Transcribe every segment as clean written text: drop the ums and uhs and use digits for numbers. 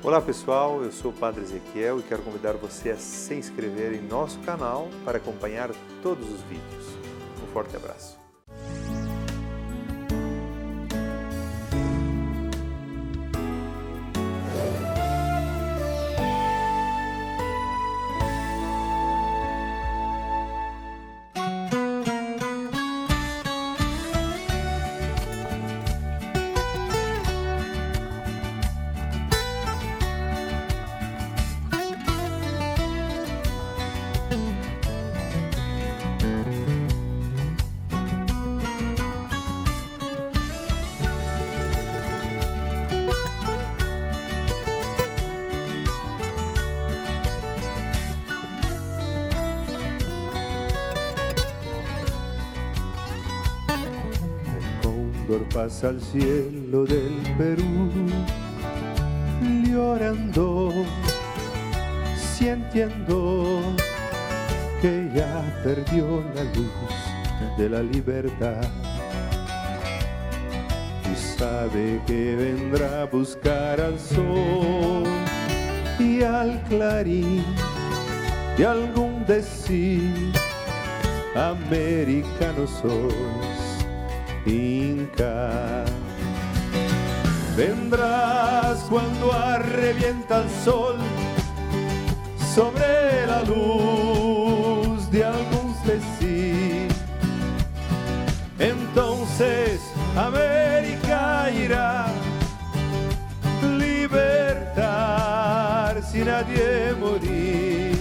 Olá pessoal, eu sou o Padre Ezequiel e quero convidar você a se inscrever em nosso canal para acompanhar todos os vídeos. Um forte abraço. Pasa al cielo del Perú, llorando, sintiendo que ya perdió la luz de la libertad. Y sabe que vendrá a buscar al sol y al clarín de algún decir, americano sois. Inca, vendrás cuando arrebienta el sol sobre la luz de algún decir. Entonces América irá libertar sin nadie morir.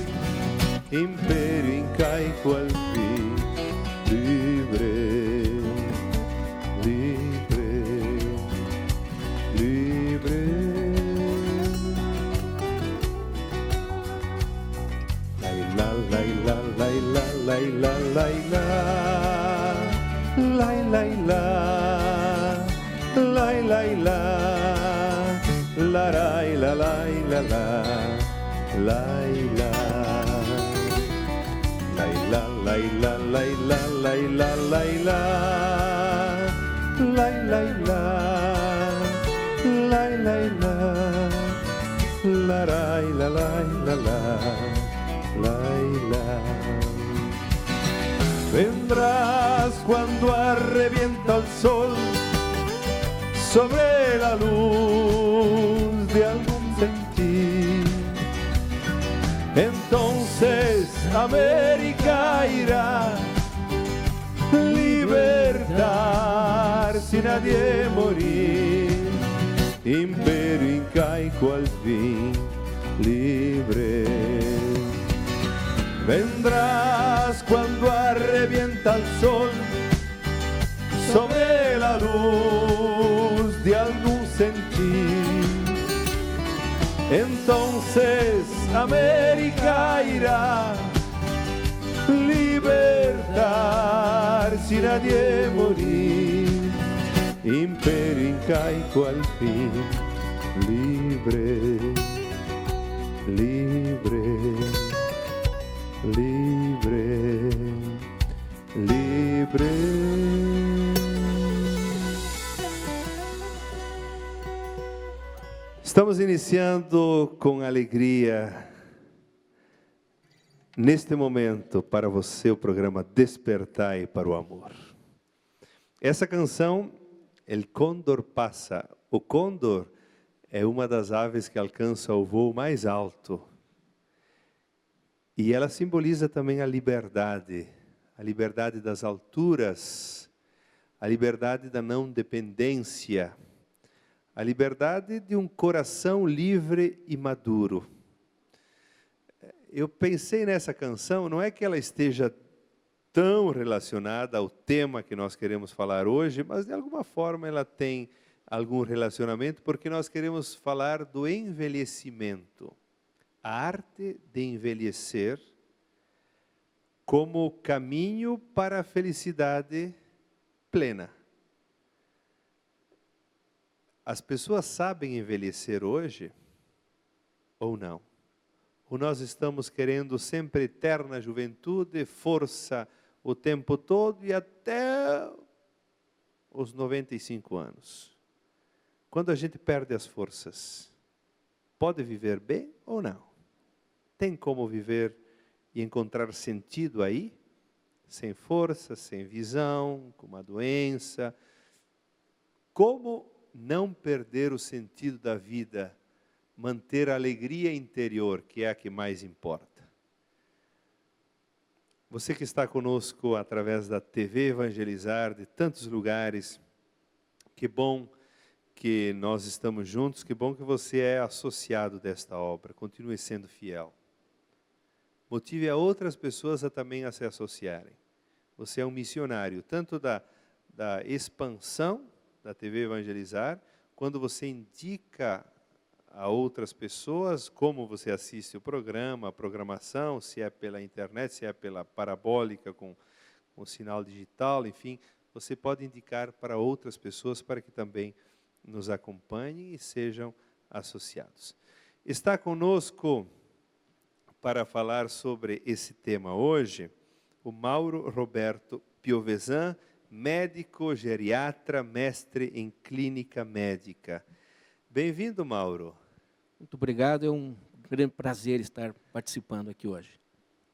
Imperio incaico al fin libre. Vendrás cuando arrebienta el sol sobre la luz de algún sentir. Entonces América irá libertar sin nadie morir. Imperio incaico al fin libre. Vendrás cuando arrebienta el sol sobre la luz de algún sentir. Entonces América irá libertar sin nadie morir. Imperio incaico al fin libre, libre. Libre, libre. Estamos iniciando com alegria, neste momento, para você, o programa Despertai para o Amor. Essa canção, El Cóndor Passa. O Cóndor é uma das aves que alcança o voo mais alto. E ela simboliza também a liberdade das alturas, a liberdade da não dependência, a liberdade de um coração livre e maduro. Eu pensei nessa canção, não é que ela esteja tão relacionada ao tema que nós queremos falar hoje, mas de alguma forma ela tem algum relacionamento, porque nós queremos falar do envelhecimento. A arte de envelhecer como caminho para a felicidade plena. As pessoas sabem envelhecer hoje ou não? Ou nós estamos querendo sempre eterna juventude, força o tempo todo e até os 95 anos? Quando a gente perde as forças, pode viver bem ou não? Tem como viver e encontrar sentido aí? Sem força, sem visão, com uma doença. Como não perder o sentido da vida? Manter a alegria interior, que é a que mais importa. Você que está conosco através da TV Evangelizar, de tantos lugares, que bom que nós estamos juntos, que bom que você é associado desta obra, continue sendo fiel. Motive a outras pessoas a também a se associarem. Você é um missionário, tanto da expansão da TV Evangelizar, quando você indica a outras pessoas como você assiste o programa, a programação, se é pela internet, se é pela parabólica com sinal digital, enfim, você pode indicar para outras pessoas para que também nos acompanhem e sejam associados. Está conosco para falar sobre esse tema hoje o Mauro Roberto Piovesan, médico geriatra, mestre em clínica médica. Bem-vindo, Mauro. Muito obrigado, é um grande prazer estar participando aqui hoje.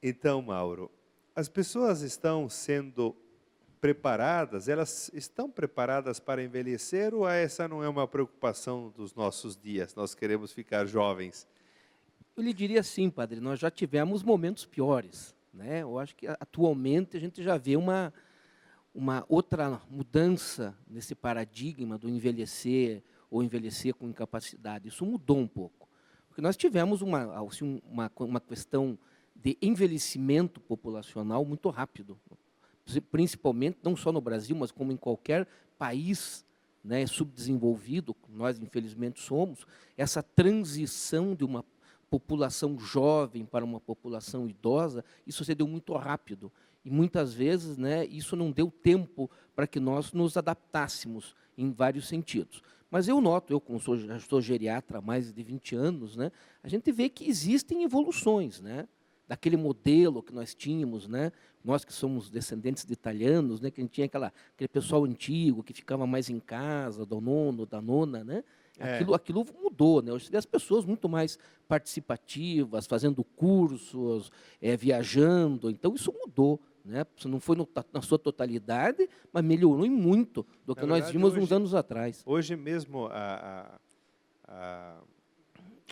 Então, Mauro, as pessoas estão sendo preparadas, elas estão preparadas para envelhecer ou essa não é uma preocupação dos nossos dias? Nós queremos ficar jovens. Eu lhe diria assim, padre, nós já tivemos momentos piores, né? Eu acho que atualmente a gente já vê uma outra mudança nesse paradigma do envelhecer ou envelhecer com incapacidade. Isso mudou um pouco. Porque nós tivemos uma questão de envelhecimento populacional muito rápido, principalmente, não só no Brasil, mas como em qualquer país, né, subdesenvolvido, nós infelizmente somos, essa transição de uma população jovem para uma população idosa, isso se deu muito rápido. E muitas vezes, né, isso não deu tempo para que nós nos adaptássemos em vários sentidos. Mas eu noto, eu como já sou geriatra há mais de 20 anos, né, a gente vê que existem evoluções, né, daquele modelo que nós tínhamos, né, nós que somos descendentes de italianos, né, que a gente tinha aquele pessoal antigo que ficava mais em casa, do nono, da nona, né, aquilo mudou, né? Hoje você vê as pessoas muito mais participativas, fazendo cursos, viajando, então isso mudou, né? Isso não foi na sua totalidade, mas melhorou em muito do que nós vimos uns anos atrás. Hoje mesmo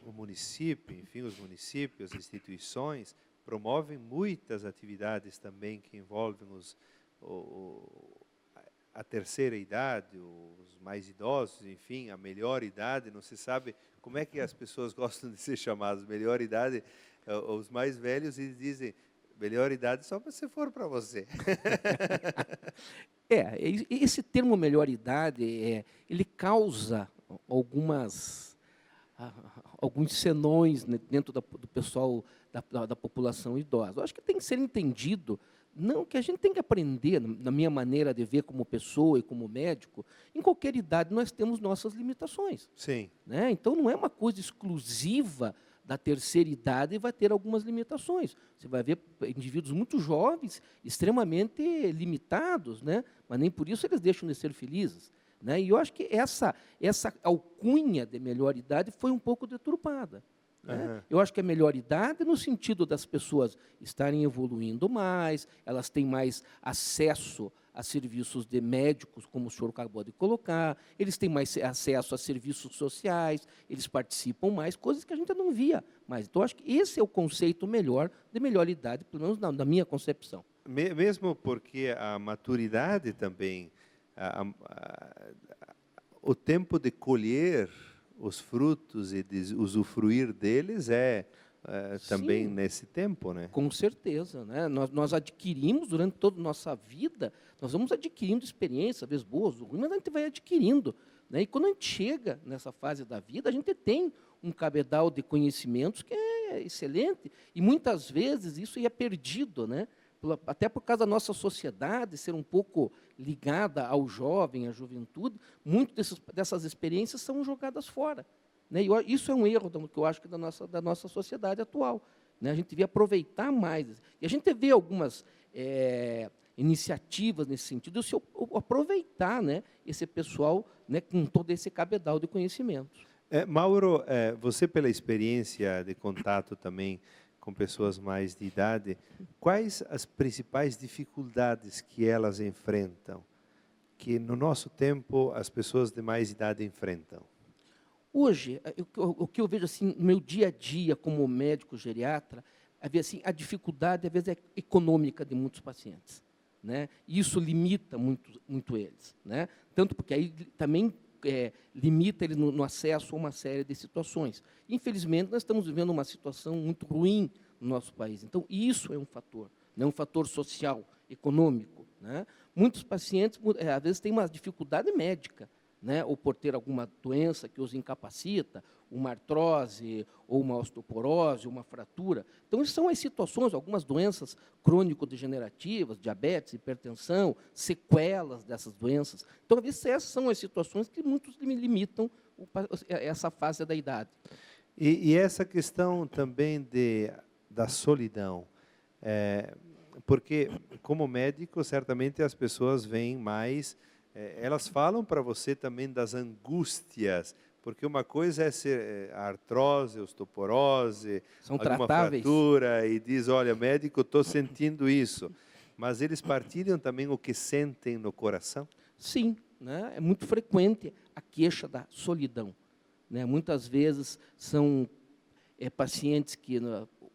o município, enfim, os municípios, as instituições promovem muitas atividades também que envolvem a terceira idade, os mais idosos, enfim, a melhor idade, não se sabe como é que as pessoas gostam de ser chamadas melhor idade, os mais velhos, e dizem, melhor idade só se for para você. Esse termo melhor idade, ele causa alguns senões, né, dentro do pessoal da população idosa. Eu acho que tem que ser entendido, não, que a gente tem que aprender, na minha maneira de ver como pessoa e como médico, em qualquer idade nós temos nossas limitações. Sim. Né? Então não é uma coisa exclusiva da terceira idade e vai ter algumas limitações. Você vai ver indivíduos muito jovens, extremamente limitados, né? Mas nem por isso eles deixam de ser felizes. Né? E eu acho que essa alcunha de melhor idade foi um pouco deturpada. Né? Eu acho que a melhor idade no sentido das pessoas estarem evoluindo mais, elas têm mais acesso a serviços de médicos, como o senhor acabou de colocar, eles têm mais acesso a serviços sociais, eles participam mais, coisas que a gente não via mais. Então, acho que esse é o conceito melhor de melhor idade, pelo menos na minha concepção. Mesmo porque a maturidade também, o tempo de colher os frutos e de usufruir deles também nesse tempo, né? Com certeza, né? Nós adquirimos durante toda a nossa vida, nós vamos adquirindo experiências, às vezes boas ou ruins, mas a gente vai adquirindo, né? E quando a gente chega nessa fase da vida, a gente tem um cabedal de conhecimentos que é excelente, e muitas vezes isso é perdido, né? Até por causa da nossa sociedade ser um pouco ligada ao jovem, à juventude, muitas dessas experiências são jogadas fora. Né? E isso é um erro que eu acho que da nossa sociedade atual. Né? A gente devia aproveitar mais. E a gente vê algumas iniciativas nesse sentido, de se aproveitar, né, esse pessoal, né, com todo esse cabedal de conhecimentos. Mauro, você pela experiência de contato também com pessoas mais de idade, quais as principais dificuldades que elas enfrentam, que no nosso tempo as pessoas de mais idade enfrentam? Hoje, o que eu vejo assim, no meu dia a dia como médico geriatra, assim, a dificuldade, às vezes, é econômica de muitos pacientes, né? E isso limita muito eles, né? Tanto porque aí também limita ele no acesso a uma série de situações. Infelizmente, nós estamos vivendo uma situação muito ruim no nosso país. Então, isso é um fator, né? Um fator social, econômico, né? Muitos pacientes, às vezes, têm uma dificuldade médica, né? Ou por ter alguma doença que os incapacita, uma artrose, ou uma osteoporose, uma fratura. Então, essas são as situações, algumas doenças crônico-degenerativas, diabetes, hipertensão, sequelas dessas doenças. Então, às vezes, essas são as situações que muitos limitam essa fase da idade. E essa questão também da solidão, porque, como médico, certamente as pessoas veem mais, elas falam para você também das angústias, porque uma coisa é ser artrose, osteoporose, São alguma tratáveis. fratura, e diz, olha, médico, estou sentindo isso. Mas eles partilham também o que sentem no coração? Sim, né? É muito frequente a queixa da solidão, né? Muitas vezes são pacientes que,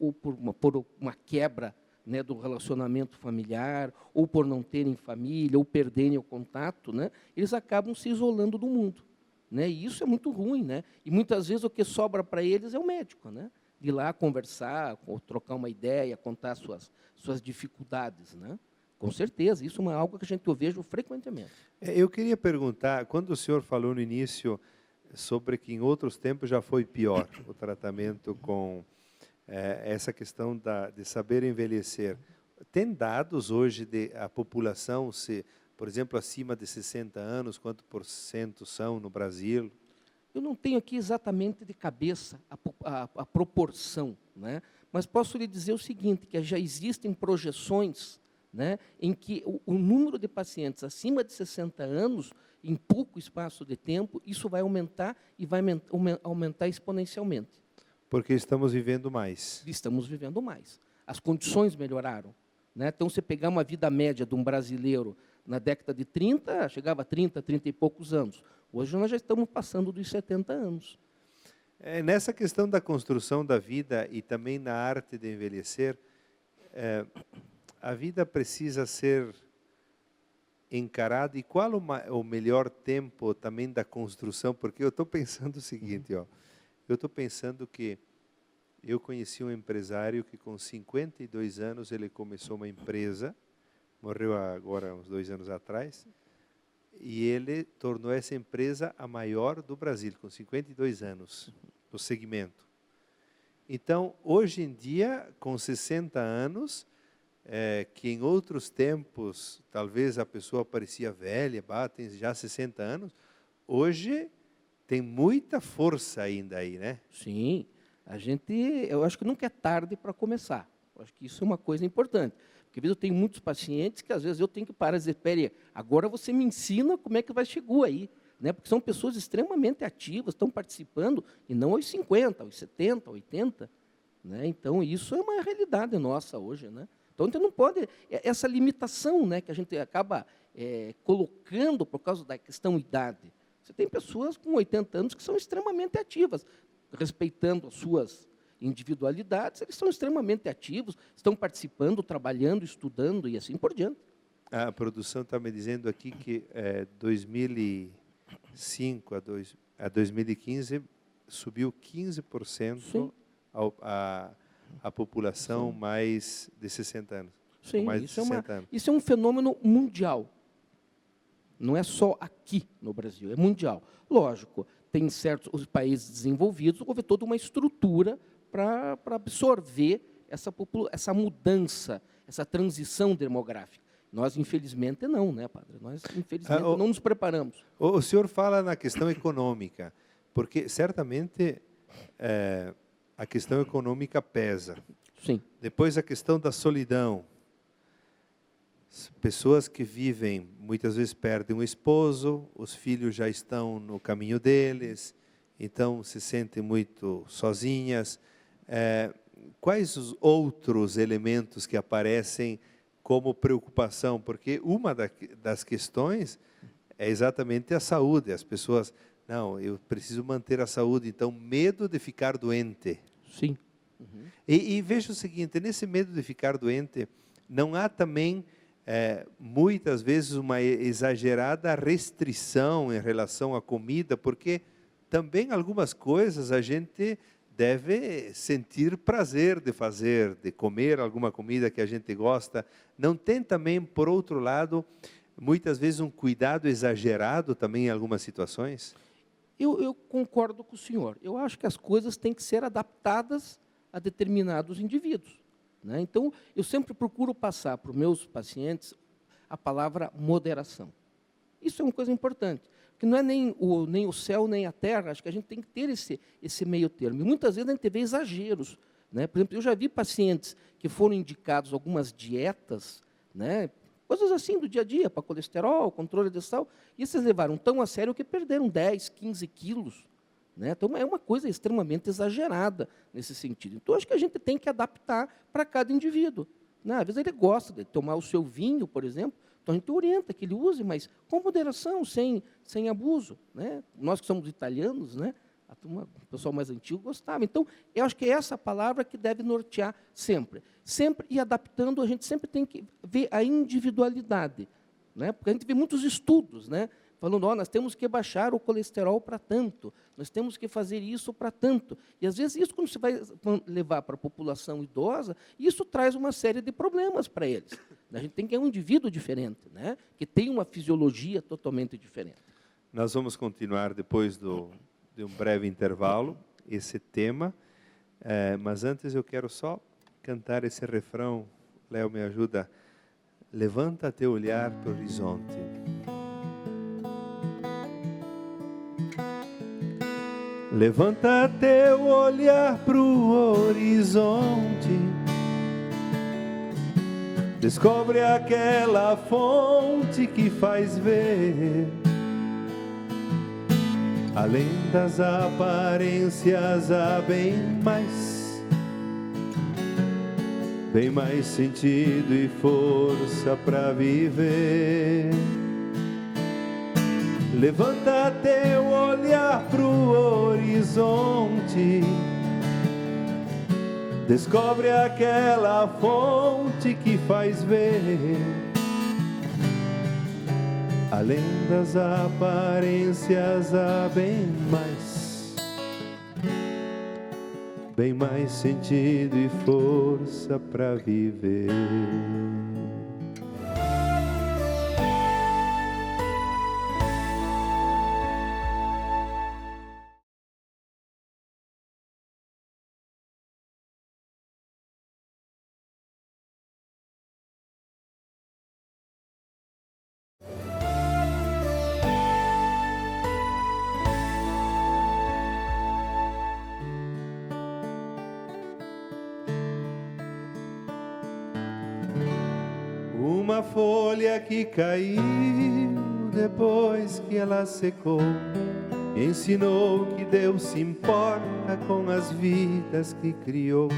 ou por uma quebra, né, do relacionamento familiar, ou por não terem família, ou perderem o contato, né, eles acabam se isolando do mundo, né? E isso é muito ruim, né? E muitas vezes o que sobra para eles é o médico, né? De ir lá conversar, ou trocar uma ideia, contar suas dificuldades, né? Com certeza, isso é algo que eu vejo frequentemente. Eu queria perguntar, quando o senhor falou no início sobre que em outros tempos já foi pior o tratamento com essa questão de saber envelhecer, tem dados hoje de a população, por exemplo, acima de 60 anos, quanto por cento são no Brasil? Eu não tenho aqui exatamente de cabeça a proporção, né? Mas posso lhe dizer o seguinte, que já existem projeções, né, em que o número de pacientes acima de 60 anos, em pouco espaço de tempo, isso vai aumentar e vai aumentar exponencialmente. Porque estamos vivendo mais. Estamos vivendo mais. As condições melhoraram, né? Então, você pegar uma vida média de um brasileiro na década de 30, chegava a 30 e poucos anos. Hoje nós já estamos passando dos 70 anos. Nessa questão da construção da vida e também na arte de envelhecer, a vida precisa ser encarada. E qual o melhor tempo também da construção? Porque eu estou pensando o seguinte, ó, eu estou pensando que eu conheci um empresário que com 52 anos ele começou uma empresa, morreu agora uns 2 anos atrás, e ele tornou essa empresa a maior do Brasil, com 52 anos, no segmento. Então, hoje em dia, com 60 anos, que em outros tempos, talvez a pessoa parecia velha, tem já 60 anos, hoje tem muita força ainda aí, né? Sim, eu acho que nunca é tarde para começar. Eu acho que isso é uma coisa importante. Porque, às vezes, eu tenho muitos pacientes que, às vezes, eu tenho que parar e dizer, peraí, agora você me ensina como é que chegou aí. Né? Porque são pessoas extremamente ativas, estão participando, e não aos 50, aos 70, 80. Né? Então, isso é uma realidade nossa hoje. Né? Então, a gente não pode... Essa limitação, né, que a gente acaba colocando por causa da questão idade. Você tem pessoas com 80 anos que são extremamente ativas, respeitando as suas individualidades, eles são extremamente ativos, estão participando, trabalhando, estudando e assim por diante. A produção está me dizendo aqui que 2005 a 2015 subiu 15% a população mais de 60 anos. Sim, mais de 60 anos. Isso é um fenômeno mundial. Não é só aqui no Brasil, é mundial. Lógico, tem certos países desenvolvidos, houve toda uma estrutura para absorver essa mudança, essa transição demográfica. Nós, infelizmente, não, né, padre? Nós, infelizmente, não nos preparamos. O senhor fala na questão econômica, porque, certamente, a questão econômica pesa. Sim. Depois, a questão da solidão. Pessoas que vivem, muitas vezes perdem um esposo, os filhos já estão no caminho deles, então se sentem muito sozinhas. Quais os outros elementos que aparecem como preocupação? Porque uma das questões é exatamente a saúde. As pessoas, não, eu preciso manter a saúde, então medo de ficar doente. Sim. E veja o seguinte, nesse medo de ficar doente, não há também, muitas vezes, uma exagerada restrição em relação à comida, porque também algumas coisas a gente deve sentir prazer de fazer, de comer alguma comida que a gente gosta. Não tem também, por outro lado, muitas vezes um cuidado exagerado também em algumas situações? Eu concordo com o senhor. Eu acho que as coisas têm que ser adaptadas a determinados indivíduos, né? Então, eu sempre procuro passar para os meus pacientes a palavra moderação. Isso é uma coisa importante, porque não é nem o céu nem a terra. Acho que a gente tem que ter esse meio termo. E muitas vezes a gente vê exageros, né? Por exemplo, eu já vi pacientes que foram indicados algumas dietas, né? Coisas assim do dia a dia, para colesterol, controle de sal, e esses levaram tão a sério que perderam 10, 15 quilos. Né? Então, é uma coisa extremamente exagerada nesse sentido. Então, acho que a gente tem que adaptar para cada indivíduo, né? Às vezes ele gosta de tomar o seu vinho, por exemplo, então a gente orienta que ele use, mas com moderação, sem abuso, né? Nós que somos italianos, né? O pessoal mais antigo gostava. Então, eu acho que é essa palavra que deve nortear sempre. Sempre e adaptando, a gente sempre tem que ver a individualidade, né? Porque a gente vê muitos estudos, né? Falando, nós temos que baixar o colesterol para tanto, nós temos que fazer isso para tanto. E, às vezes, isso, quando você vai levar para a população idosa, isso traz uma série de problemas para eles. A gente tem que ter um indivíduo diferente, né? Que tem uma fisiologia totalmente diferente. Nós vamos continuar depois de um breve intervalo, esse tema, mas antes eu quero só cantar esse refrão. Léo, me ajuda. Levanta teu olhar para o horizonte. Levanta teu olhar para o horizonte, descobre aquela fonte que faz ver, além das aparências, há bem mais sentido e força para viver. Levanta teu olhar pro horizonte, descobre aquela fonte que faz ver, além das aparências, há bem mais sentido e força para viver. Uma folha que caiu depois que ela secou, me ensinou que Deus se importa com as vidas que criou.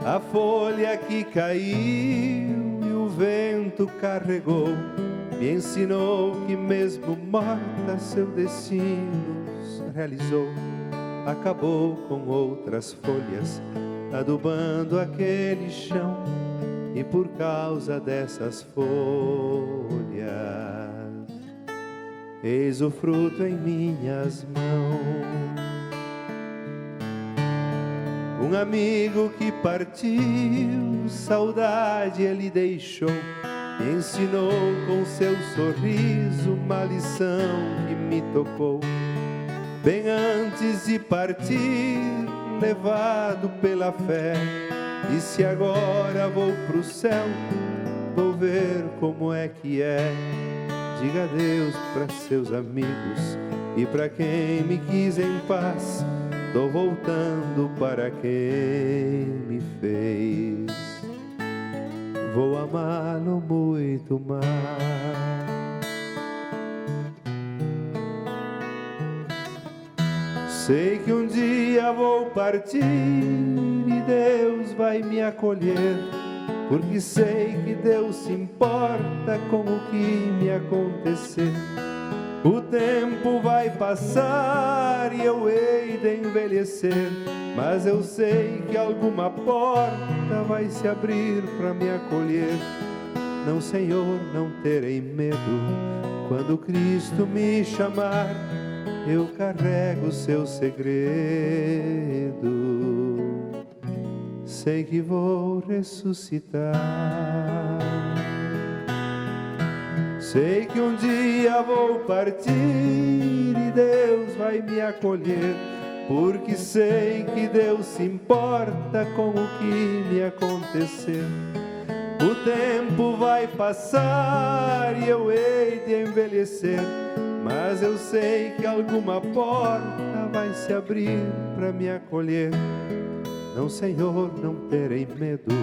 A folha que caiu e o vento carregou, me ensinou que mesmo morta seu destino realizou. Acabou com outras folhas, adubando aquele chão. E por causa dessas folhas, eis o fruto em minhas mãos. Um amigo que partiu, saudade ele deixou, me ensinou com seu sorriso uma lição que me tocou. Bem antes de partir, levado pela fé, disse: agora vou pro céu, vou ver como é que é. Diga adeus para seus amigos e para quem me quis em paz. Tô voltando para quem me fez. Vou amá-lo muito mais. Sei que um dia vou partir e Deus vai me acolher, porque sei que Deus se importa com o que me acontecer. O tempo vai passar e eu hei de envelhecer, mas eu sei que alguma porta vai se abrir para me acolher. Não, Senhor, não terei medo, quando Cristo me chamar, eu carrego o seu segredo. Sei que vou ressuscitar. Sei que um dia vou partir e Deus vai me acolher, porque sei que Deus se importa com o que me acontecer. O tempo vai passar e eu hei de envelhecer, mas eu sei que alguma porta vai se abrir para me acolher. Não, Senhor, não terei medo,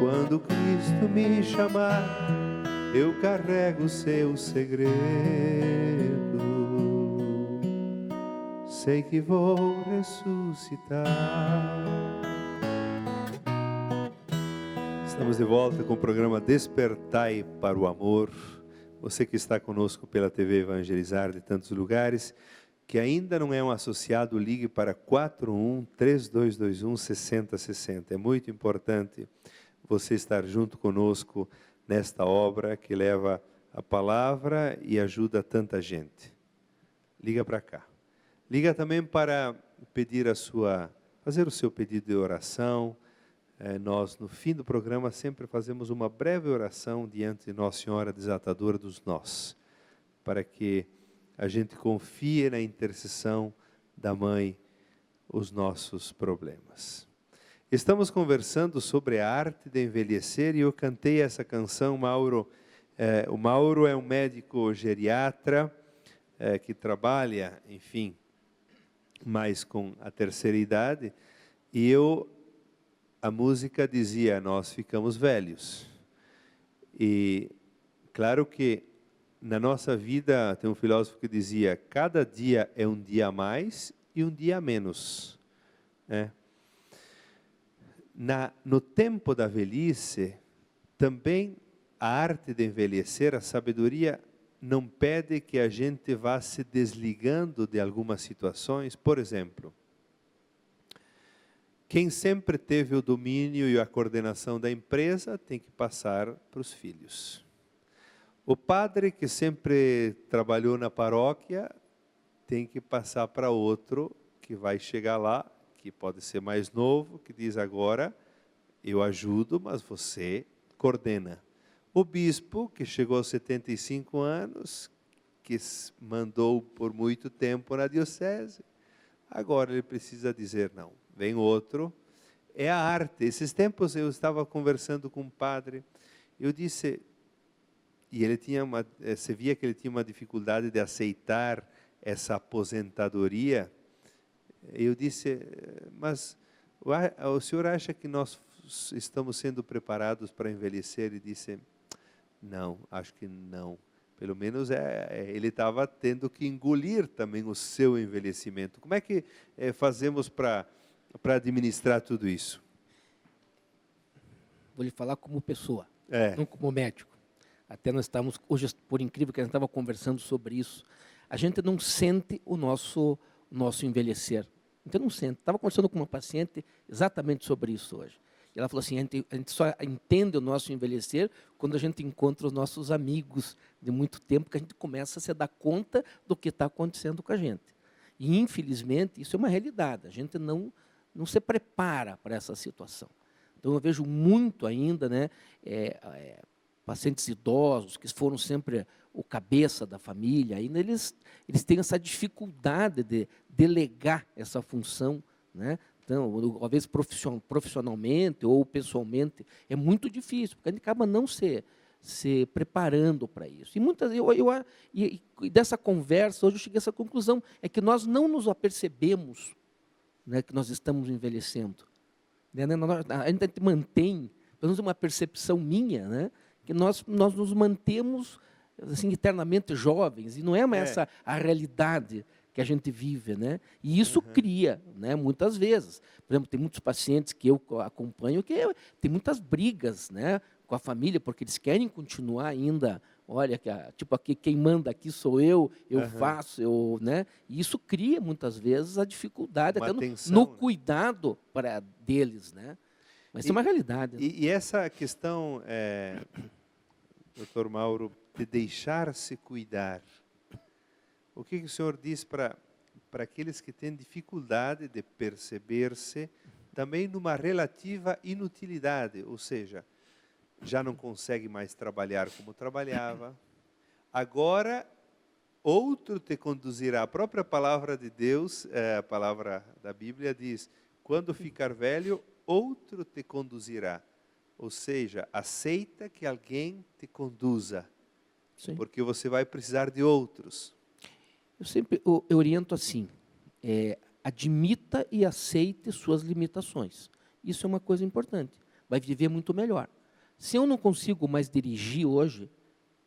quando Cristo me chamar, eu carrego o seu segredo. Sei que vou ressuscitar. Estamos de volta com o programa Despertai para o Amor. Você que está conosco pela TV Evangelizar de tantos lugares, que ainda não é um associado, ligue para 41-3221-6060. É muito importante você estar junto conosco nesta obra que leva a palavra e ajuda tanta gente. Liga para cá. Liga também para pedir fazer o seu pedido de oração. Nós, no fim do programa, sempre fazemos uma breve oração diante de Nossa Senhora Desatadora dos Nós, para que a gente confie na intercessão da Mãe os nossos problemas. Estamos conversando sobre a arte de envelhecer e eu cantei essa canção, Mauro. O Mauro é um médico geriatra que trabalha, enfim, mais com a terceira idade, e a música dizia, nós ficamos velhos. E claro que na nossa vida, tem um filósofo que dizia, cada dia é um dia a mais e um dia a menos. No tempo da velhice, também a arte de envelhecer, a sabedoria, não pede que a gente vá se desligando de algumas situações. Por exemplo, quem sempre teve o domínio e a coordenação da empresa tem que passar para os filhos. O padre que sempre trabalhou na paróquia tem que passar para outro que vai chegar lá, que pode ser mais novo, que diz agora, eu ajudo, mas você coordena. O bispo, que chegou aos 75 anos, que mandou por muito tempo na diocese, agora ele precisa dizer não. Vem outro, é a arte. Esses tempos eu estava conversando com um padre, eu disse, e ele tinha você via que ele tinha uma dificuldade de aceitar essa aposentadoria. Eu disse, mas o senhor acha que nós estamos sendo preparados para envelhecer? Ele disse, não, acho que não. Pelo menos ele estava tendo que engolir também o seu envelhecimento. Como é que fazemos para administrar tudo isso? Vou lhe falar como pessoa, não como médico. Até nós estávamos, hoje, por incrível que a gente estava conversando sobre isso, a gente não sente o nosso envelhecer. Então não sente. Estava conversando com uma paciente exatamente sobre isso hoje. E ela falou assim, a gente só entende o nosso envelhecer quando a gente encontra os nossos amigos de muito tempo, que a gente começa a se dar conta do que está acontecendo com a gente. E, infelizmente, isso é uma realidade. A gente não se prepara para essa situação. Então, eu vejo muito ainda, pacientes idosos, que foram sempre o cabeça da família, ainda eles têm essa dificuldade de delegar essa função, Então, às vezes, profissionalmente ou pessoalmente, é muito difícil, porque a gente acaba não se preparando para isso. E dessa conversa, hoje eu cheguei a essa conclusão, é que nós não nos apercebemos que nós estamos envelhecendo. A gente mantém, pelo menos uma percepção minha, que nós nos mantemos assim, eternamente jovens, e não é essa a realidade que a gente vive, né? E isso cria, né, muitas vezes. Por exemplo, tem muitos pacientes que eu acompanho que tem muitas brigas, né, com a família, porque eles querem continuar ainda. Olha, tipo, aqui, quem manda aqui sou eu faço, né? E isso cria, muitas vezes, a dificuldade Uma até tensão, no né? cuidado deles, né? Mas isso é uma realidade. Né? E essa questão, doutor Mauro, de deixar-se cuidar, o que o senhor diz para aqueles que têm dificuldade de perceber-se também numa relativa inutilidade, ou seja, já não consegue mais trabalhar como trabalhava, agora outro te conduzirá. A própria palavra de Deus, a palavra da Bíblia diz, quando ficar velho, outro te conduzirá. Ou seja, aceita que alguém te conduza, Sim. porque você vai precisar de outros. Eu sempre oriento assim, admita e aceite suas limitações. Isso é uma coisa importante. Vai viver muito melhor. Se eu não consigo mais dirigir hoje,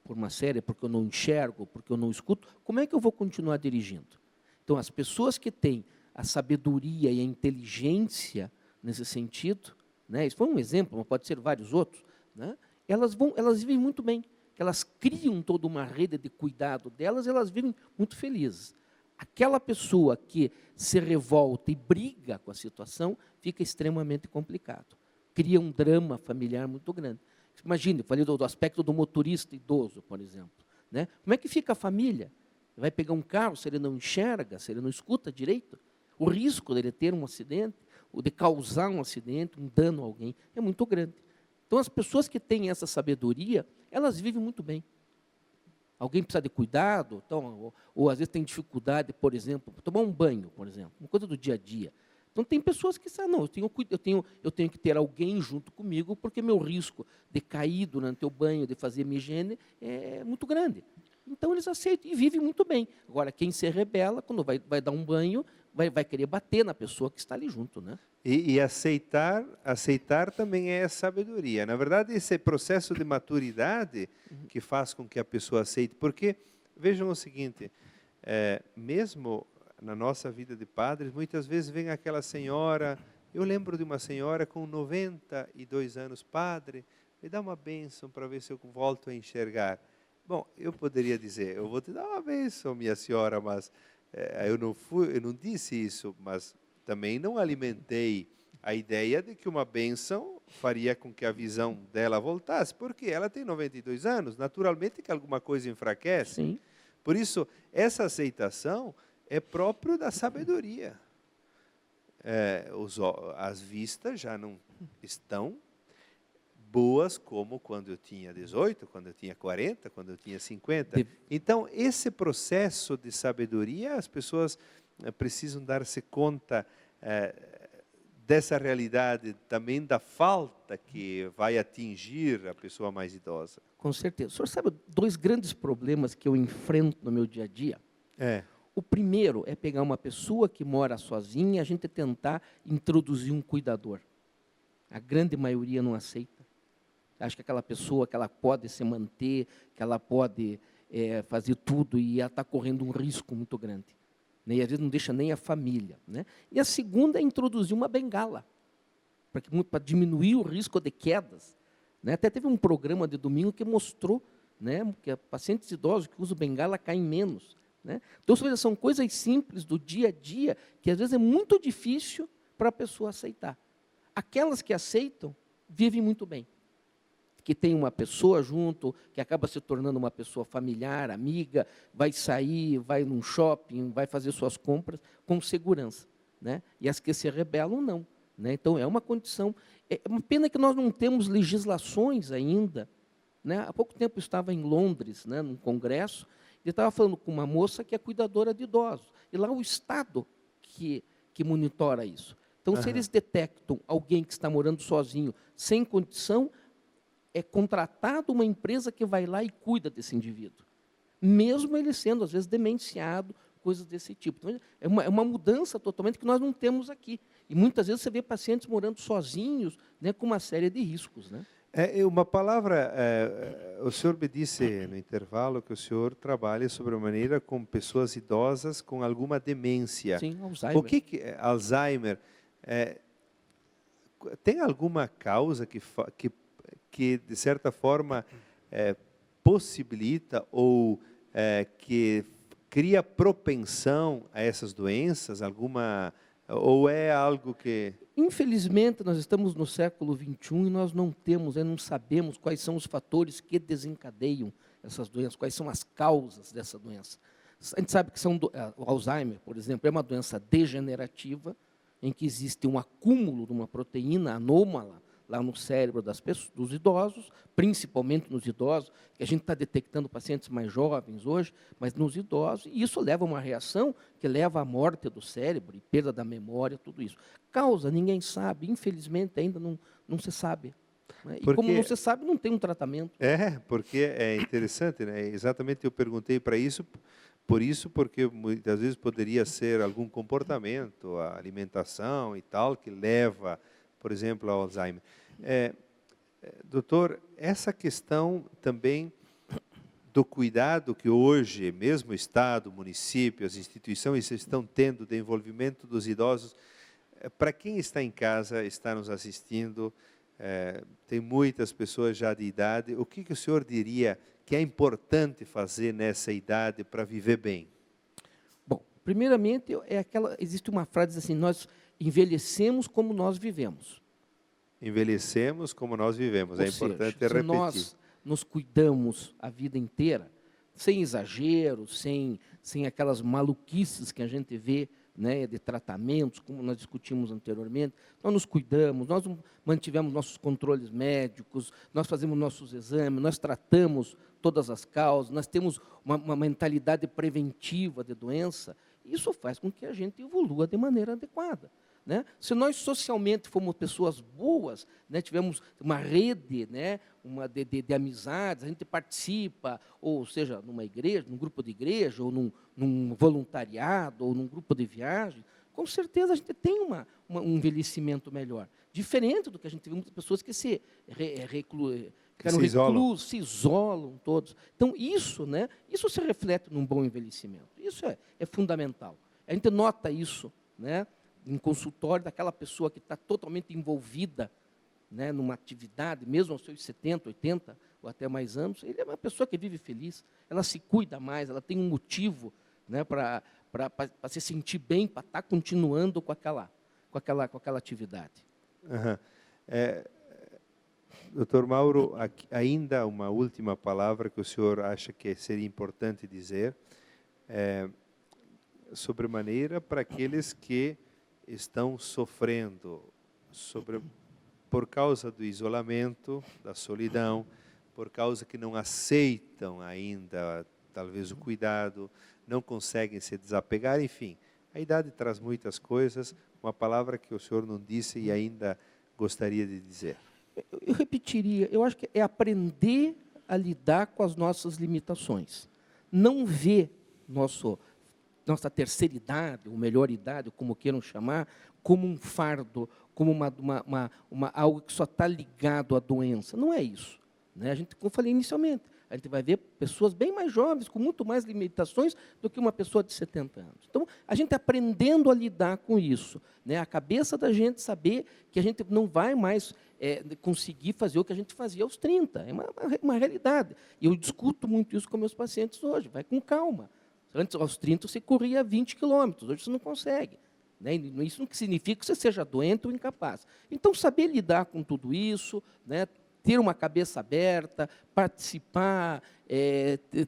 por uma série, porque eu não enxergo, porque eu não escuto, como é que eu vou continuar dirigindo? Então, as pessoas que têm a sabedoria e a inteligência nesse sentido, né, isso foi um exemplo, mas pode ser vários outros, né, elas vivem muito bem, elas criam toda uma rede de cuidado delas, elas vivem muito felizes. Aquela pessoa que se revolta e briga com a situação, fica extremamente complicado. Cria um drama familiar muito grande. Imagine, eu falei do aspecto do motorista idoso, por exemplo. Né? Como é que fica a família? Vai pegar um carro, se ele não enxerga, se ele não escuta direito? O risco dele ter um acidente, ou de causar um acidente, um dano a alguém, é muito grande. Então, as pessoas que têm essa sabedoria, elas vivem muito bem. Alguém precisa de cuidado, então, ou às vezes tem dificuldade, por exemplo, tomar um banho, por exemplo, uma coisa do dia a dia. Então, tem pessoas que sabem, não, eu tenho que ter alguém junto comigo, porque meu risco de cair durante o banho, de fazer minha higiene, é muito grande. Então, eles aceitam e vivem muito bem. Agora, quem se rebela, quando vai dar um banho, vai querer bater na pessoa que está ali junto. Né? E aceitar também é sabedoria. Na verdade, esse processo de maturidade que faz com que a pessoa aceite. Porque, vejam o seguinte, mesmo na nossa vida de padres, muitas vezes vem aquela senhora, eu lembro de uma senhora com 92 anos, padre, me dá uma bênção para ver se eu volto a enxergar. Bom, eu poderia dizer, eu vou te dar uma bênção, minha senhora, mas eu não disse isso, mas também não alimentei a ideia de que uma bênção faria com que a visão dela voltasse, porque ela tem 92 anos, naturalmente que alguma coisa enfraquece. Sim. Por isso, essa aceitação é próprio da sabedoria. As vistas já não estão boas como quando eu tinha 18, quando eu tinha 40, quando eu tinha 50. Então, esse processo de sabedoria, as pessoas precisam dar-se conta dessa realidade, também da falta que vai atingir a pessoa mais idosa. Com certeza. O senhor sabe 2 grandes problemas que eu enfrento no meu dia a dia? O primeiro é pegar uma pessoa que mora sozinha e a gente tentar introduzir um cuidador. A grande maioria não aceita. Acha que aquela pessoa, que ela pode se manter, que ela pode fazer tudo e ela está correndo um risco muito grande. Né? E às vezes não deixa nem a família. Né? E a segunda é introduzir uma bengala, para diminuir o risco de quedas. Né? Até teve um programa de domingo que mostrou, né, que pacientes idosos que usam bengala caem menos. Né? Então, são coisas simples do dia a dia que às vezes é muito difícil para a pessoa aceitar. Aquelas que aceitam vivem muito bem. Que tem uma pessoa junto, que acaba se tornando uma pessoa familiar, amiga, vai sair, vai num shopping, vai fazer suas compras com segurança. Né? E as que se rebelam, não. Né? Então, é uma condição. É uma pena que nós não temos legislações ainda. Né? Há pouco tempo eu estava em Londres, né, num congresso, e estava falando com uma moça que é cuidadora de idosos. E lá o Estado que monitora isso. Então, se eles detectam alguém que está morando sozinho, sem condição, é contratado uma empresa que vai lá e cuida desse indivíduo. Mesmo ele sendo, às vezes, demenciado, coisas desse tipo. Então, é uma mudança totalmente que nós não temos aqui. E muitas vezes você vê pacientes morando sozinhos, né, com uma série de riscos. Né? Uma palavra, o senhor me disse no intervalo que o senhor trabalha sobremaneira com pessoas idosas com alguma demência. Sim, Alzheimer. O que é Alzheimer? Tem alguma causa que de certa forma, possibilita ou que cria propensão a essas doenças? Ou é algo que... Infelizmente, nós estamos no século XXI e nós não sabemos quais são os fatores que desencadeiam essas doenças, quais são as causas dessa doença. A gente sabe que o Alzheimer, por exemplo, é uma doença degenerativa, em que existe um acúmulo de uma proteína anômala lá no cérebro dos idosos, principalmente nos idosos, que a gente está detectando pacientes mais jovens hoje, mas nos idosos, e isso leva a uma reação que leva à morte do cérebro e perda da memória, tudo isso. Causa, ninguém sabe, infelizmente ainda não se sabe. Né? E como não se sabe, não tem um tratamento. Porque é interessante, né? Exatamente eu perguntei porque muitas vezes poderia ser algum comportamento, a alimentação e tal, que leva, por exemplo, ao Alzheimer. Doutor, essa questão também do cuidado que hoje, mesmo o Estado, o município, as instituições estão tendo de envolvimento dos idosos, para quem está em casa, está nos assistindo, tem muitas pessoas já de idade, o que o senhor diria que é importante fazer nessa idade para viver bem? Bom, primeiramente, existe uma frase assim, nós envelhecemos como nós vivemos. Envelhecemos como nós vivemos, é importante repetir. Se nós nos cuidamos a vida inteira, sem exageros, sem aquelas maluquices que a gente vê, né, de tratamentos, como nós discutimos anteriormente, nós nos cuidamos, nós mantivemos nossos controles médicos, nós fazemos nossos exames, nós tratamos todas as causas, nós temos uma mentalidade preventiva de doença, isso faz com que a gente evolua de maneira adequada. Né? Se nós socialmente fomos pessoas boas, né, tivemos uma rede, né, de amizades, a gente participa, ou seja, numa igreja, num grupo de igreja, ou num voluntariado, ou num grupo de viagem, com certeza a gente tem um envelhecimento melhor. Diferente do que a gente vê muitas pessoas que se reclusas, se isolam todos. Então, isso se reflete num bom envelhecimento. Isso é fundamental. A gente nota isso, né, em consultório daquela pessoa que está totalmente envolvida, né, numa atividade, mesmo aos seus 70, 80 ou até mais anos, ele é uma pessoa que vive feliz, ela se cuida mais, ela tem um motivo, né, para se sentir bem, para estar continuando com aquela atividade. Uhum. Doutor Mauro, ainda uma última palavra que o senhor acha que seria importante dizer, sobremaneira para aqueles que estão sofrendo por causa do isolamento, da solidão, por causa que não aceitam ainda, talvez, o cuidado, não conseguem se desapegar, enfim. A idade traz muitas coisas, uma palavra que o senhor não disse e ainda gostaria de dizer. Eu repetiria, eu acho que é aprender a lidar com as nossas limitações. Não ver nossa terceira idade, ou melhor idade, como queiram chamar, como um fardo, como algo que só está ligado à doença. Não é isso. Né? A gente, como eu falei inicialmente, a gente vai ver pessoas bem mais jovens, com muito mais limitações do que uma pessoa de 70 anos. Então, a gente aprendendo a lidar com isso. Né? A cabeça da gente saber que a gente não vai mais conseguir fazer o que a gente fazia aos 30. É uma realidade. E eu discuto muito isso com meus pacientes hoje. Vai com calma. Antes, aos 30, você corria 20 quilômetros, hoje você não consegue. Né? Isso não significa que você seja doente ou incapaz. Então, saber lidar com tudo isso, né? Ter uma cabeça aberta, participar,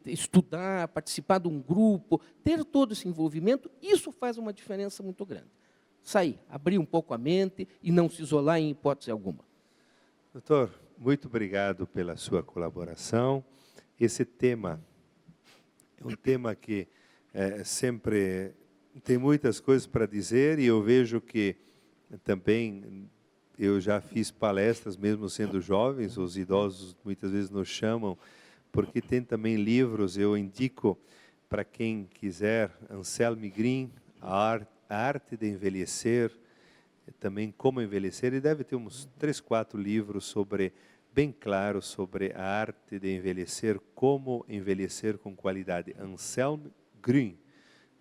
estudar, participar de um grupo, ter todo esse envolvimento, isso faz uma diferença muito grande. Sair, abrir um pouco a mente e não se isolar em hipótese alguma. Doutor, muito obrigado pela sua colaboração. Esse tema é um tema que sempre tem muitas coisas para dizer e eu vejo que também eu já fiz palestras, mesmo sendo jovens, os idosos muitas vezes nos chamam, porque tem também livros, eu indico para quem quiser, Anselm Green, A Arte de Envelhecer, também Como Envelhecer, e deve ter uns 3, 4 livros sobre bem claro sobre a arte de envelhecer, como envelhecer com qualidade. Anselm Grün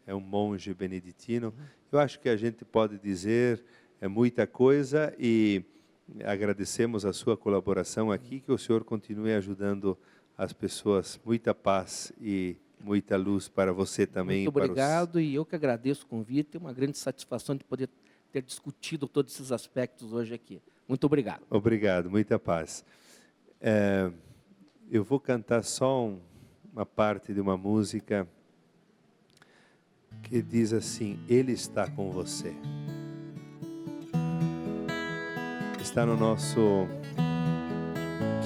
é um monge beneditino. Eu acho que a gente pode dizer muita coisa e agradecemos a sua colaboração aqui, que o senhor continue ajudando as pessoas. Muita paz e muita luz para você também. Muito obrigado, e eu que agradeço o convite. É uma grande satisfação de poder ter discutido todos esses aspectos hoje aqui. Muito obrigado. Obrigado, muita paz. Eu vou cantar só uma parte de uma música que diz assim: Ele está com você. Está no nosso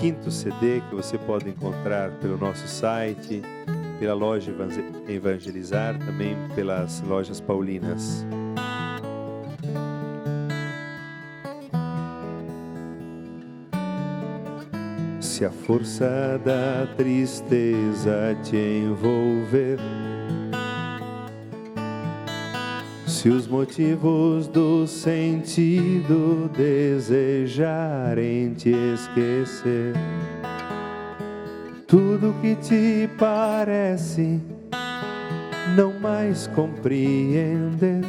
5º CD, que você pode encontrar pelo nosso site, pela loja Evangelizar, também pelas lojas paulinas. Se a força da tristeza te envolver, se os motivos do sentido desejarem te esquecer, tudo que te parece não mais compreender,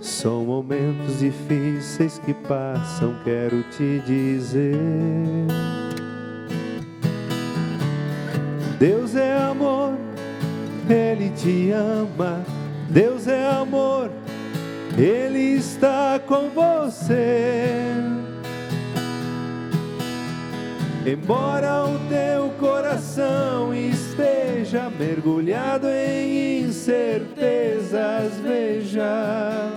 são momentos difíceis que passam, quero te dizer. Deus é amor, Ele te ama. Deus é amor, Ele está com você. Embora o teu coração esteja mergulhado em incertezas, veja,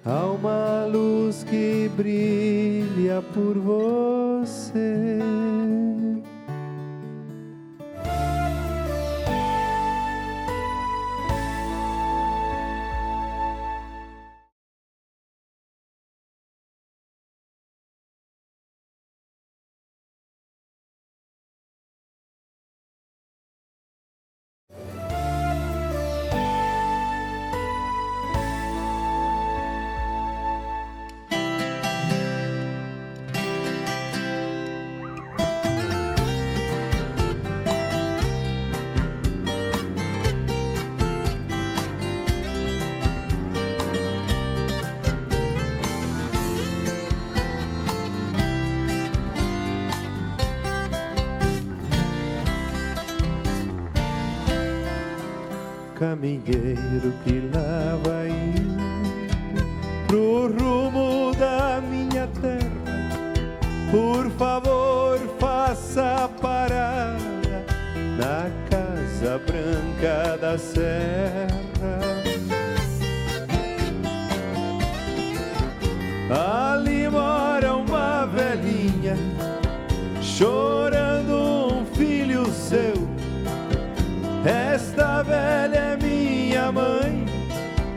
há uma luz que brilha por você. Caminheiro que lá vai indo pro rumo da minha terra, por favor faça parada na Casa Branca da Serra. Ali mora uma velhinha chorando um filho seu. Esta velha é minha mãe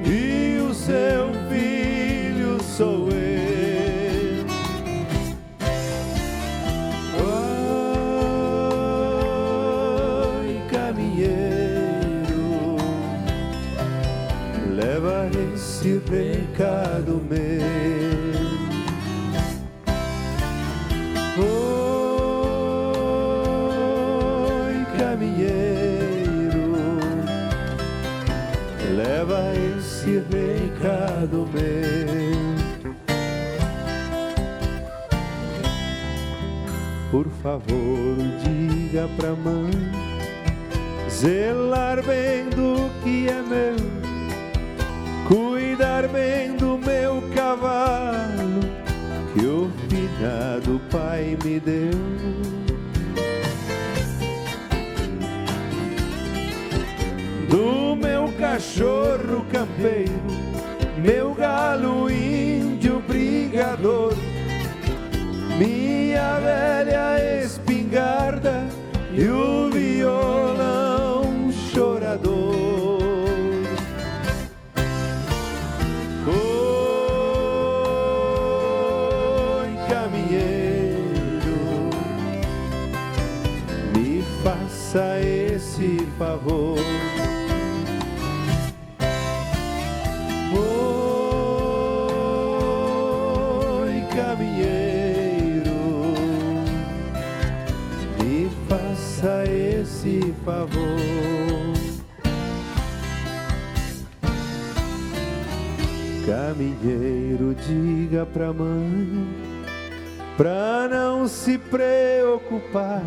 e o seu filho sou eu. Oi, caminheiro, leva esse recado meu. Oi, caminheiro, leva esse recado meu. Por favor, diga pra mãe zelar bem do que é meu, cuidar bem do meu cavalo que o finado pai me deu. Do meu cachorro campeiro, meu galo índio brigador, minha velha espingarda e o violão chorador. Oi, caminheiro, me faça esse favor. Oi, caminheiro, esse favor. Caminheiro, diga pra mãe, pra não se preocupar.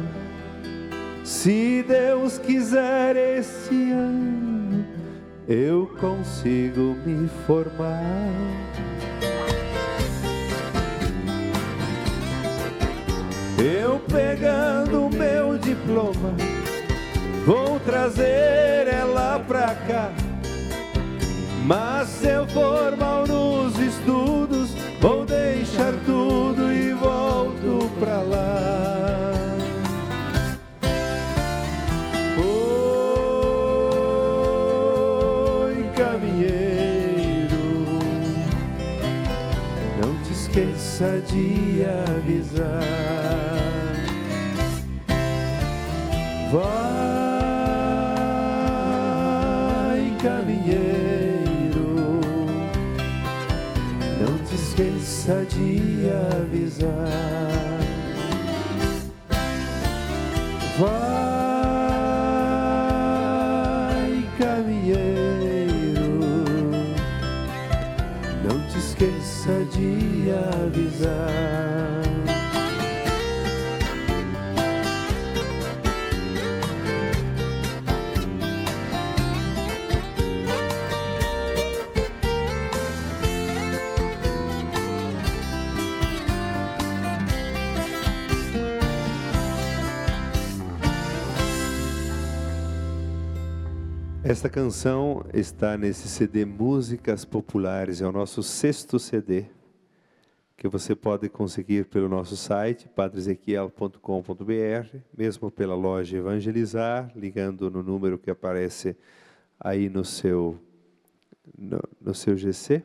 Se Deus quiser este ano, eu consigo me formar. Eu pegando meu diploma, vou trazer ela pra cá. Mas se eu for mal nos estudos, vou deixar tudo e volto pra lá. Oi, caminheiro, não te esqueça de avisar. Vai, caminheiro, não te esqueça de avisar. Vai, caminheiro, não te esqueça de avisar. Esta canção está nesse CD Músicas Populares, é o nosso 6º CD, que você pode conseguir pelo nosso site, padrezequiel.com.br, mesmo pela loja Evangelizar, ligando no número que aparece aí no seu GC.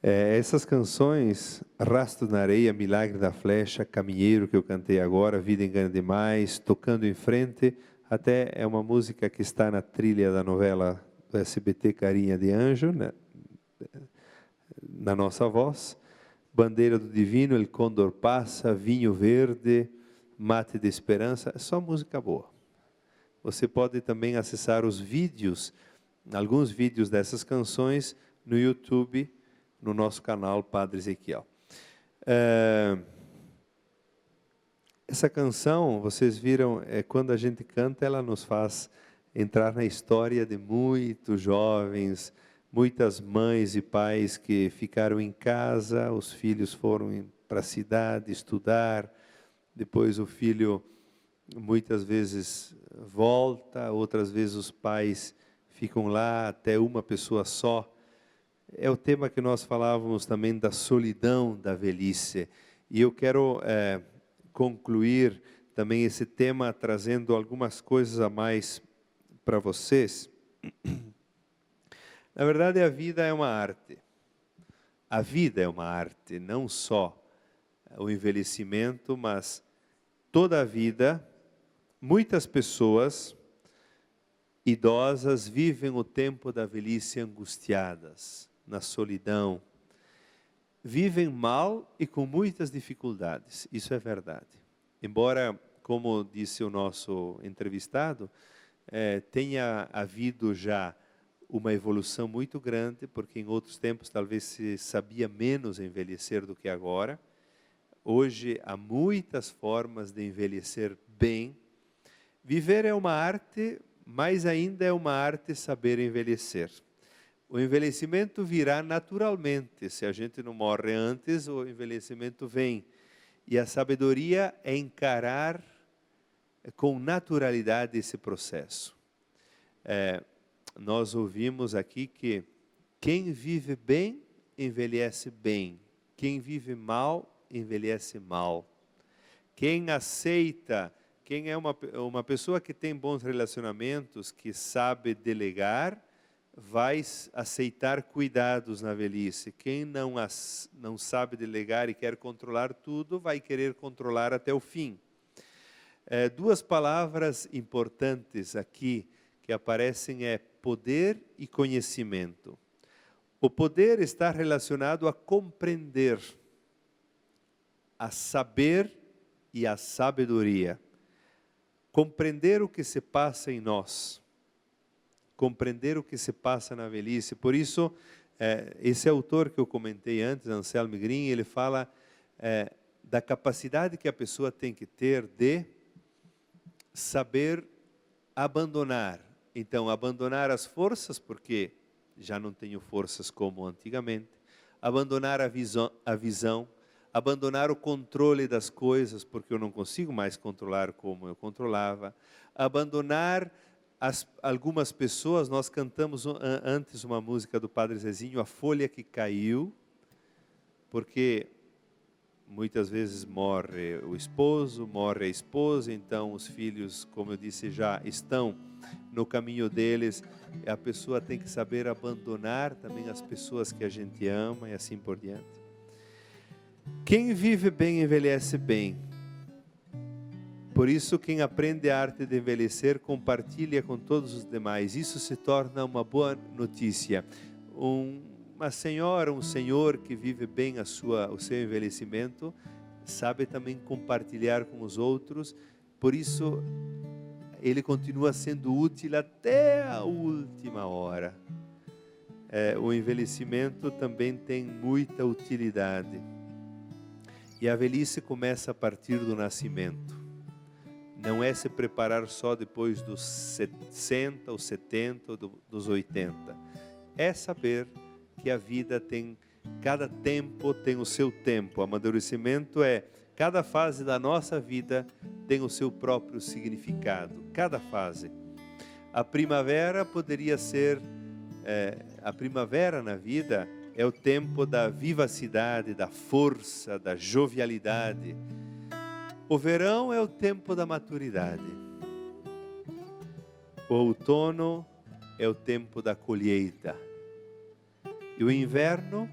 Essas canções, Rastro na Areia, Milagre da Flecha, Caminheiro, que eu cantei agora, Vida Engana Demais, Tocando em Frente, até é uma música que está na trilha da novela do SBT Carinha de Anjo, né? Na nossa voz. Bandeira do Divino, El Condor Passa, Vinho Verde, Mate de Esperança, é só música boa. Você pode também acessar os vídeos, alguns vídeos dessas canções no YouTube, no nosso canal Padre Ezequiel. Essa canção, vocês viram, quando a gente canta, ela nos faz entrar na história de muitos jovens, muitas mães e pais que ficaram em casa, os filhos foram para a cidade estudar, depois o filho muitas vezes volta, outras vezes os pais ficam lá, até uma pessoa só. É o tema que nós falávamos também da solidão da velhice. E eu quero concluir também esse tema trazendo algumas coisas a mais para vocês. Na verdade, a vida é uma arte. A vida é uma arte, não só o envelhecimento, mas toda a vida. Muitas pessoas idosas vivem o tempo da velhice angustiadas, na solidão. Vivem mal e com muitas dificuldades, isso é verdade. Embora, como disse o nosso entrevistado, tenha havido já uma evolução muito grande, porque em outros tempos talvez se sabia menos envelhecer do que agora. Hoje há muitas formas de envelhecer bem. Viver é uma arte, mas ainda é uma arte saber envelhecer. O envelhecimento virá naturalmente. Se a gente não morre antes, o envelhecimento vem. E a sabedoria é encarar com naturalidade esse processo. Nós ouvimos aqui que quem vive bem, envelhece bem. Quem vive mal, envelhece mal. Quem aceita, quem é uma pessoa que tem bons relacionamentos, que sabe delegar, vai aceitar cuidados na velhice. Quem não sabe delegar e quer controlar tudo, vai querer controlar até o fim. Duas palavras importantes aqui que aparecem é poder e conhecimento. O poder está relacionado a compreender, a saber e a sabedoria. compreender o que se passa em nós, compreender o que se passa na velhice. Por isso, esse autor que eu comentei antes, Anselmo Green, ele fala da capacidade que a pessoa tem que ter de saber abandonar. Então, abandonar as forças, porque já não tenho forças como antigamente, abandonar a visão, abandonar o controle das coisas, porque eu não consigo mais controlar como eu controlava, abandonar algumas pessoas. Nós cantamos antes uma música do Padre Zezinho, A Folha que Caiu, porque muitas vezes morre o esposo, morre a esposa, então os filhos, como eu disse, já estão no caminho deles. A pessoa tem que saber abandonar também as pessoas que a gente ama e assim por diante. Quem vive bem envelhece bem. Por isso, quem aprende a arte de envelhecer, compartilha com todos os demais. Isso se torna uma boa notícia. Uma senhora, um senhor que vive bem o seu envelhecimento, sabe também compartilhar com os outros. Por isso, ele continua sendo útil até a última hora. O envelhecimento também tem muita utilidade. E a velhice começa a partir do nascimento. Não é se preparar só depois dos 60, ou 70, ou dos 80. É saber que a vida tem, cada tempo tem o seu tempo. O amadurecimento é, cada fase da nossa vida tem o seu próprio significado. Cada fase. A primavera poderia ser, a primavera na vida é o tempo da vivacidade, da força, da jovialidade. O verão é o tempo da maturidade. O outono é o tempo da colheita. E o inverno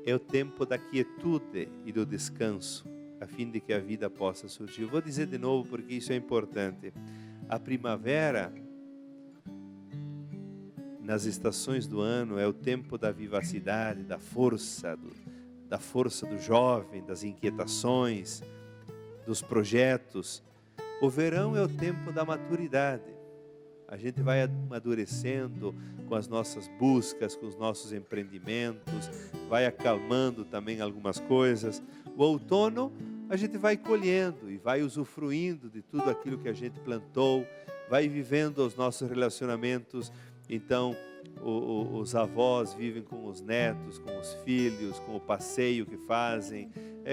é o tempo da quietude e do descanso, a fim de que a vida possa surgir. Eu vou dizer de novo porque isso é importante. A primavera, nas estações do ano, é o tempo da vivacidade, da força do jovem, das inquietações, dos projetos. O verão é o tempo da maturidade. A gente vai amadurecendo com as nossas buscas, com os nossos empreendimentos, vai acalmando também algumas coisas. O outono, a gente vai colhendo e vai usufruindo de tudo aquilo que a gente plantou, vai vivendo os nossos relacionamentos. Então, os avós vivem com os netos, com os filhos, com o passeio que fazem,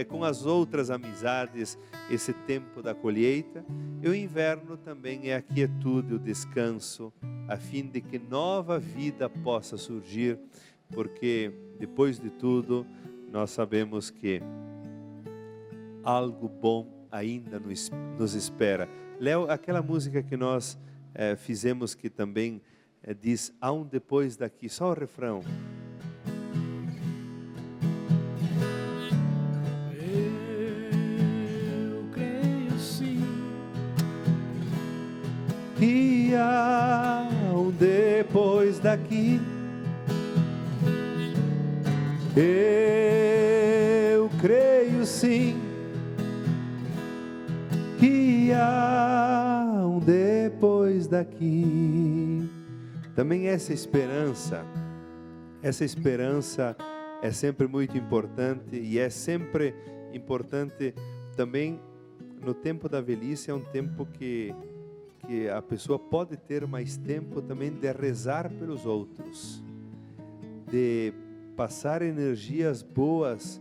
com as outras amizades, esse tempo da colheita. E o inverno também é a quietude, o descanso, a fim de que nova vida possa surgir, porque depois de tudo, nós sabemos que algo bom ainda nos espera. Léo, aquela música que nós fizemos que também diz, há um depois daqui, só o refrão. Eu creio sim Que há um depois daqui. Eu creio sim que há um depois daqui. Também essa esperança é sempre muito importante, e é sempre importante também no tempo da velhice. É um tempo que a pessoa pode ter mais tempo também de rezar pelos outros, de passar energias boas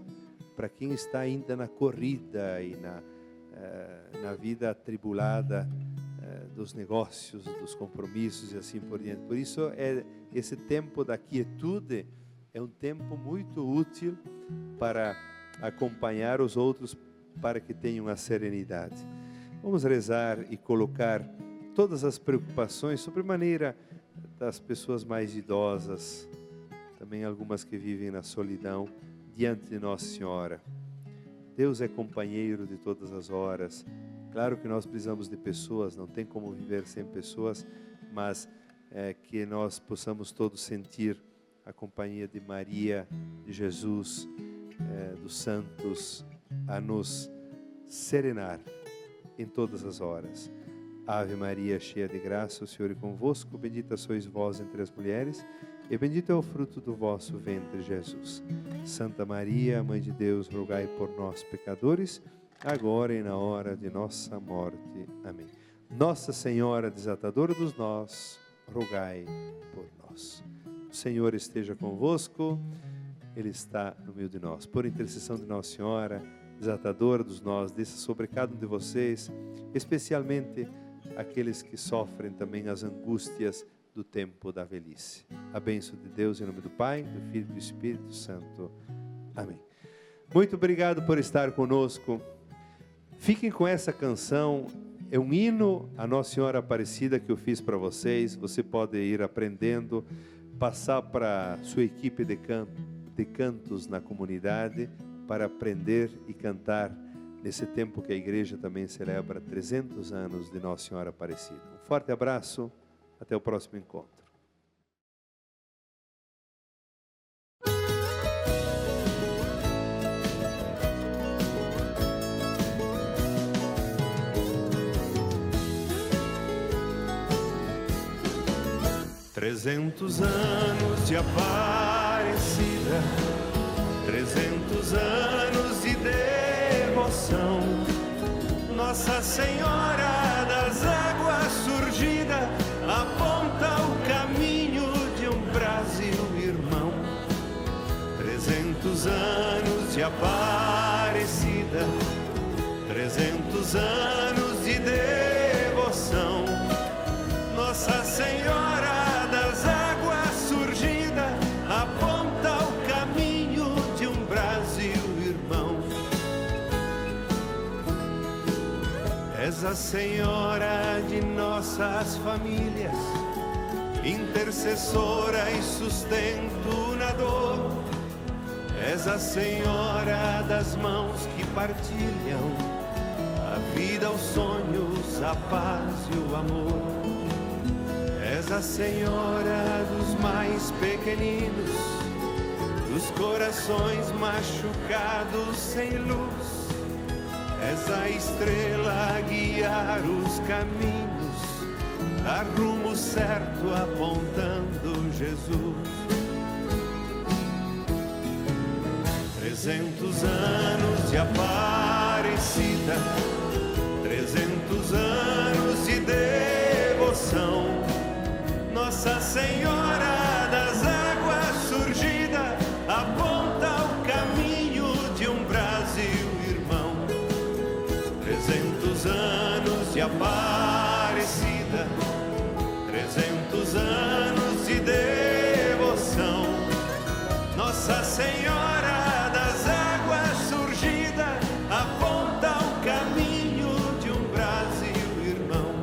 para quem está ainda na corrida e na vida atribulada dos negócios, dos compromissos e assim por diante. Por isso, esse tempo da quietude é um tempo muito útil para acompanhar os outros, para que tenham a serenidade. Vamos rezar e colocar todas as preocupações, sobremaneira das pessoas mais idosas, também algumas que vivem na solidão, diante de Nossa Senhora. Deus é companheiro de todas as horas. Claro que nós precisamos de pessoas, não tem como viver sem pessoas, mas que nós possamos todos sentir a companhia de Maria, de Jesus, dos santos, a nos serenar em todas as horas. Ave Maria, cheia de graça, o Senhor é convosco. Bendita sois vós entre as mulheres, e bendito é o fruto do vosso ventre, Jesus. Santa Maria, Mãe de Deus, rogai por nós, pecadores, agora e na hora de nossa morte. Amém. Nossa Senhora, desatadora dos nós, rogai por nós. O Senhor esteja convosco, Ele está no meio de nós. Por intercessão de Nossa Senhora, desatadora dos nós, desça sobre cada um de vocês, especialmente aqueles que sofrem também as angústias do tempo da velhice. A bênção de Deus em nome do Pai, do Filho e do Espírito Santo. Amém. Muito obrigado por estar conosco. Fiquem com essa canção. É um hino à Nossa Senhora Aparecida que eu fiz para vocês. Você pode ir aprendendo, passar para a sua equipe de cantos na comunidade para aprender e cantar nesse tempo que a igreja também celebra 300 anos de Nossa Senhora Aparecida. Um forte abraço, até o próximo encontro. Trezentos anos de Aparecida, 300 anos de devoção. Nossa Senhora das Águas surgida aponta o caminho de um Brasil irmão. 300 anos de Aparecida, 300 anos de devoção. Nossa Senhora das Águas surgida aponta o caminho de um Brasil irmão. És a Senhora de nossas famílias, intercessora e sustento na dor. És a Senhora das mãos que partilham a vida, os sonhos, a paz e o amor. És a Senhora dos mais pequeninos, dos corações machucados sem luz. És a estrela a guiar os caminhos, a rumo certo apontando Jesus. 300 anos de Aparecida, 300 anos de devoção. Nossa Senhora das Águas surgida aponta o caminho de um Brasil irmão. 300 anos de Aparecida, 300 anos de devoção. Nossa Senhora das Águas surgida aponta o caminho de um Brasil irmão.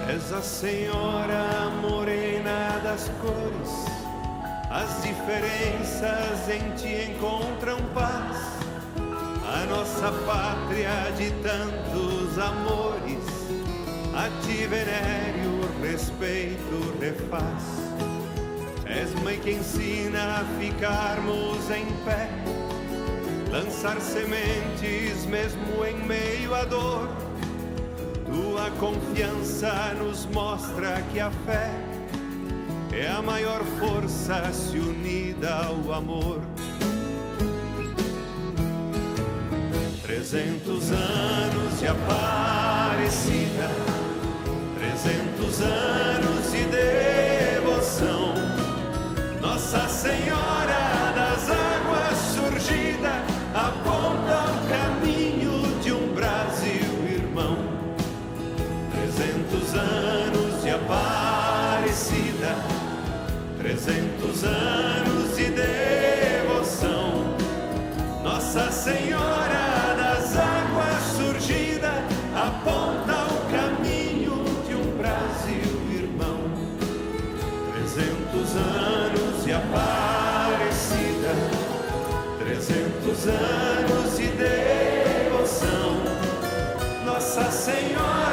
És a Senhora morena das cores, as diferenças em ti encontram paz. A nossa pátria de tantos amores, a ti venério, respeito refaz. És mãe que ensina a ficarmos em pé, lançar sementes mesmo em meio à dor. Tua confiança nos mostra que a fé é a maior força se unida ao amor. 300 anos de Aparecida, 300 anos de devoção. Nossa Senhora das Águas surgida aponta o caminho de um Brasil irmão. 300 anos de Aparecida, 300 anos de devoção. Nossa Senhora das Águas surgida aponta o caminho de um Brasil irmão. 300 anos de Aparecida, 300 anos de devoção. Nossa Senhora